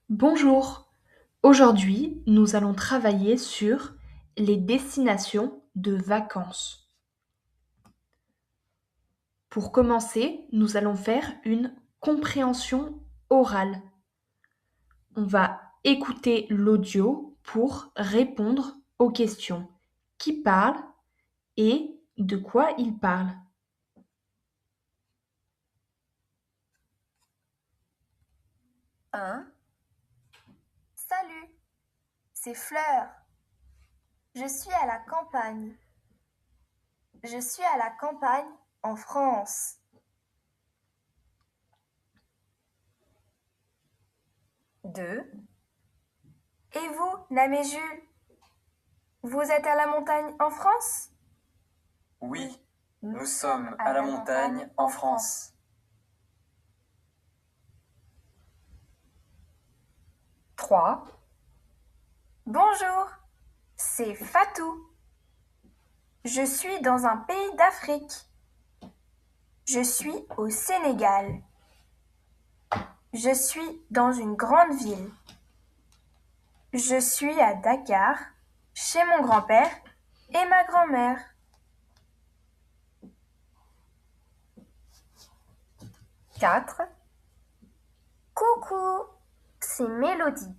Bonjour, aujourd'hui nous allons travailler sur les destinations de vacances. Pour commencer, nous allons faire une compréhension orale. On va écouter l'audio pour répondre aux questions. Qui parle et de quoi il parle? Un. Salut, c'est Fleur. Je suis à la campagne. Je suis à la campagne en France. 2. Et vous, Nam et Jules, vous êtes à la montagne en France? Oui, nous sommes à la montagne en France. 3. Bonjour, c'est Fatou. Je suis dans un pays d'Afrique. Je suis au Sénégal. Je suis dans une grande ville. Je suis à Dakar, chez mon grand-père et ma grand-mère. 4. Coucou, c'est Mélodie.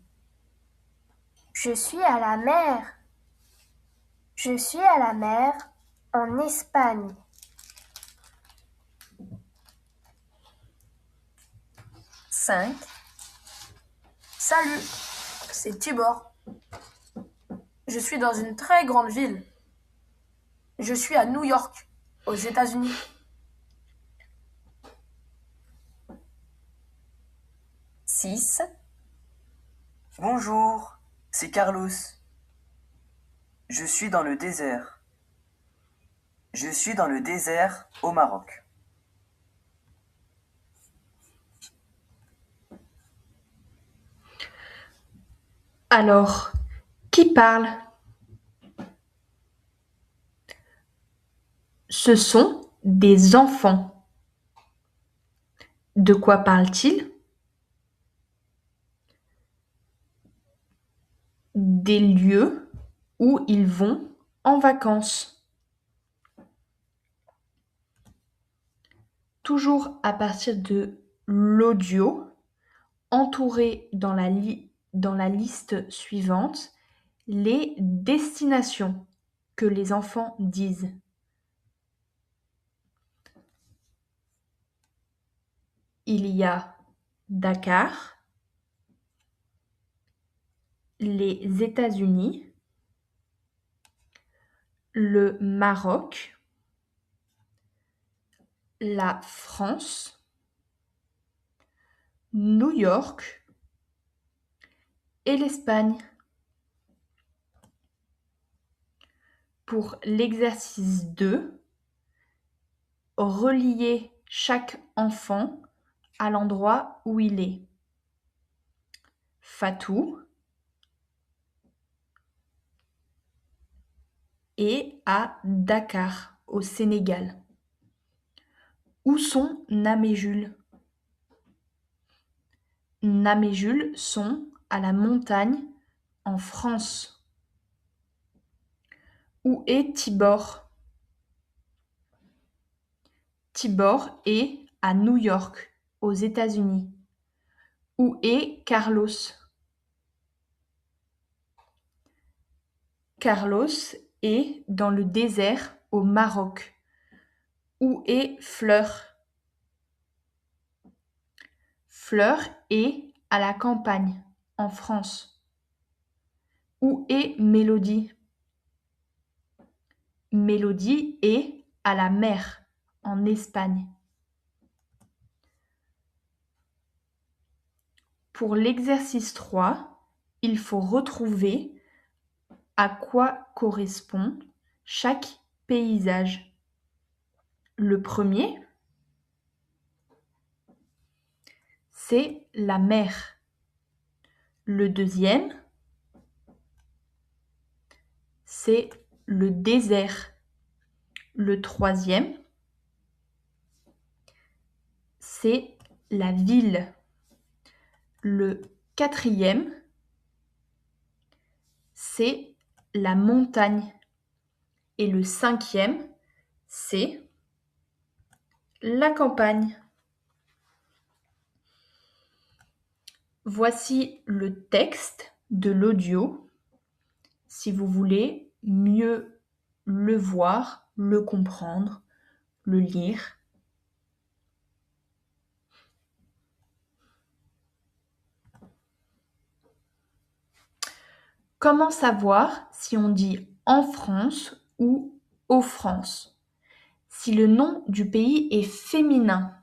Je suis à la mer. Je suis à la mer en Espagne. 5. Salut, c'est Tibor. Je suis dans une très grande ville. Je suis à New York, aux États-Unis. 6. Bonjour, c'est Carlos. Je suis dans le désert. Je suis dans le désert au Maroc. Alors, qui parle? Ce sont des enfants. De quoi parlent-ils? Des lieux où ils vont en vacances. Toujours à partir de l'audio, entouré dans la liste suivante les destinations que les enfants disent. Il y a Dakar, les États-Unis, le Maroc, la France, New York et l'Espagne. Pour l'exercice 2, relier chaque enfant à l'endroit où il est. Fatou et à Dakar, au Sénégal. Où sont Nam et Jules? Nam et Jules sont à la montagne en France. Où est Tibor? Tibor est à New York, aux États-Unis. Où est Carlos? Carlos est dans le désert au Maroc. Où est Fleur? Fleur est à la campagne, en France. Où est Mélodie? Mélodie est à la mer, en Espagne. Pour l'exercice 3, il faut retrouver à quoi correspond chaque paysage. Le premier, c'est la mer. Le deuxième, c'est le désert. Le troisième, c'est la ville. Le quatrième, c'est la montagne. Et le cinquième, c'est la campagne. Voici le texte de l'audio. Si vous voulez mieux le voir, le comprendre, le lire. Comment savoir si on dit en France ou aux France? Si le nom du pays est féminin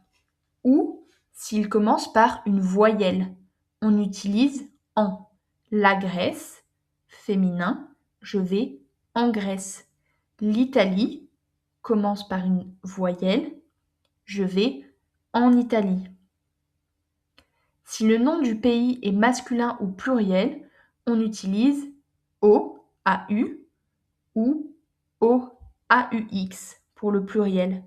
ou s'il commence par une voyelle, on utilise en. La Grèce, féminin, je vais en Grèce. L'Italie commence par une voyelle, je vais en Italie. Si le nom du pays est masculin ou pluriel, on utilise O, AU ou O, AUX pour le pluriel.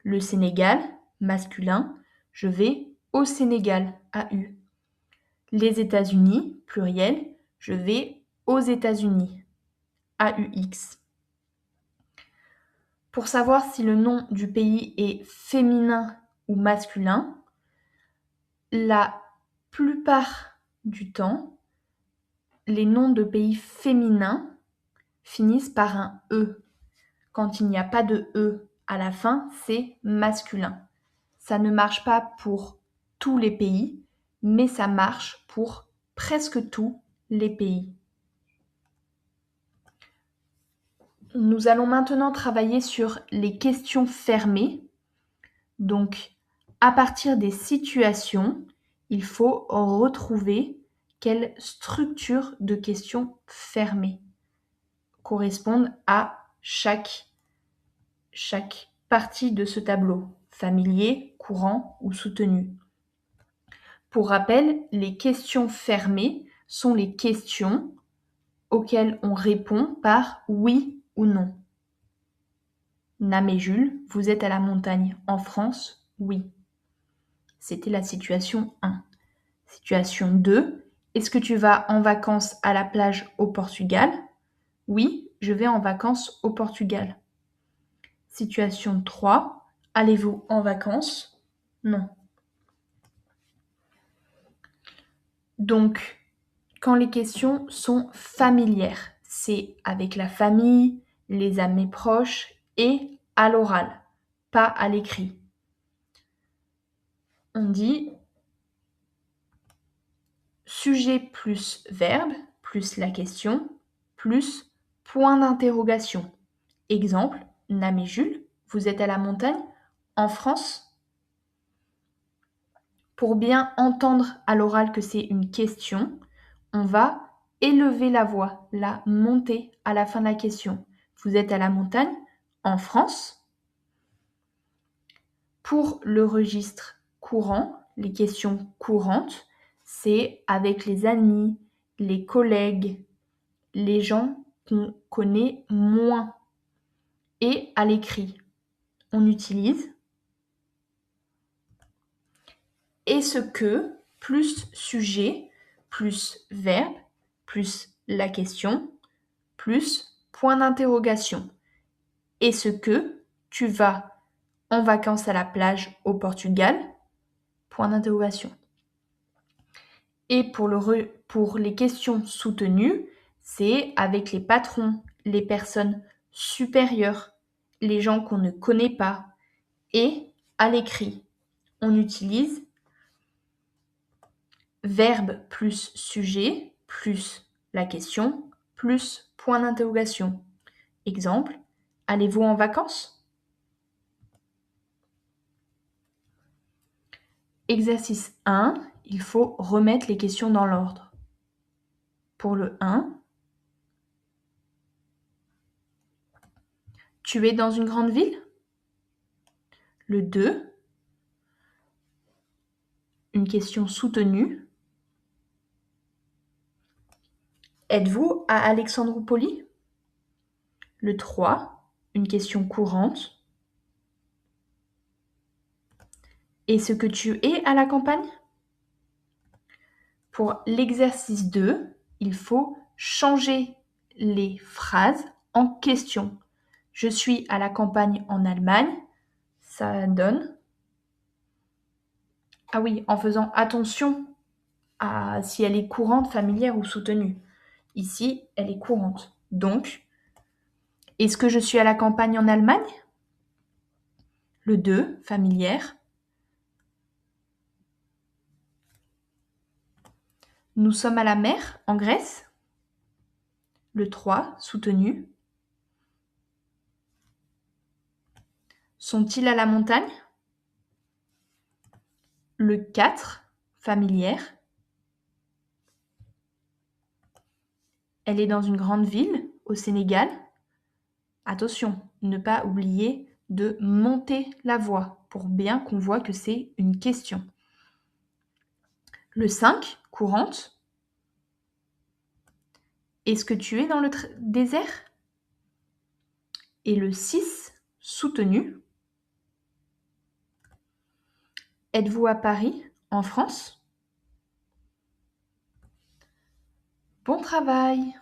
Le Sénégal, masculin, je vais au Sénégal, AU. Les États-Unis, pluriel, je vais aux États-Unis, AUX. Pour savoir si le nom du pays est féminin ou masculin, la plupart du temps, les noms de pays féminins finissent par un E. Quand il n'y a pas de E à la fin, c'est masculin. Ça ne marche pas pour tous les pays, mais ça marche pour presque tous les pays. Nous allons maintenant travailler sur les questions fermées. Donc, à partir des situations, il faut retrouver quelle structure de questions fermées correspondent à chaque partie de ce tableau, familier, courant ou soutenu. Pour rappel, les questions fermées sont les questions auxquelles on répond par oui ou non. Nam et Jules, vous êtes à la montagne en France? Oui. C'était la situation 1. Situation 2. Est-ce que tu vas en vacances à la plage au Portugal? Oui, je vais en vacances au Portugal. Situation 3. Allez-vous en vacances? Non. Donc, quand les questions sont familières, c'est avec la famille, les amis proches et à l'oral, pas à l'écrit. On dit sujet plus verbe, plus la question, plus point d'interrogation. Exemple, Nam et Jules, vous êtes à la montagne en France? Pour bien entendre à l'oral que c'est une question, on va élever la voix, la monter à la fin de la question. Vous êtes à la montagne en France? Pour le registre courant, les questions courantes, c'est avec les amis, les collègues, les gens qu'on connaît moins. Et à l'écrit, on utilise est-ce que plus sujet, plus verbe, plus la question, plus point d'interrogation. Est-ce que tu vas en vacances à la plage au Portugal? Point d'interrogation. Et pour les questions soutenues, c'est avec les patrons, les personnes supérieures, les gens qu'on ne connaît pas. Et à l'écrit, on utilise verbe plus sujet, plus la question, plus point d'interrogation. Exemple, allez-vous en vacances? Exercice 1, il faut remettre les questions dans l'ordre. Pour le 1, tu es dans une grande ville? Le 2, une question soutenue. Êtes-vous à Alexandroupoli? Le 3, une question courante. Est-ce que tu es à la campagne? Pour l'exercice 2, il faut changer les phrases en questions. Je suis à la campagne en Allemagne. Ça donne... Ah oui, en faisant attention à si elle est courante, familière ou soutenue. Ici, elle est courante. Donc, est-ce que je suis à la campagne en Allemagne? Le 2, familière. Nous sommes à la mer en Grèce. Le 3, soutenu. Sont-ils à la montagne? Le 4, familière. Elle est dans une grande ville au Sénégal. Attention, ne pas oublier de monter la voix pour bien qu'on voit que c'est une question. Le 5, courante. Est-ce que tu es dans le désert? Et le 6, soutenu. Êtes-vous à Paris, en France? Bon travail!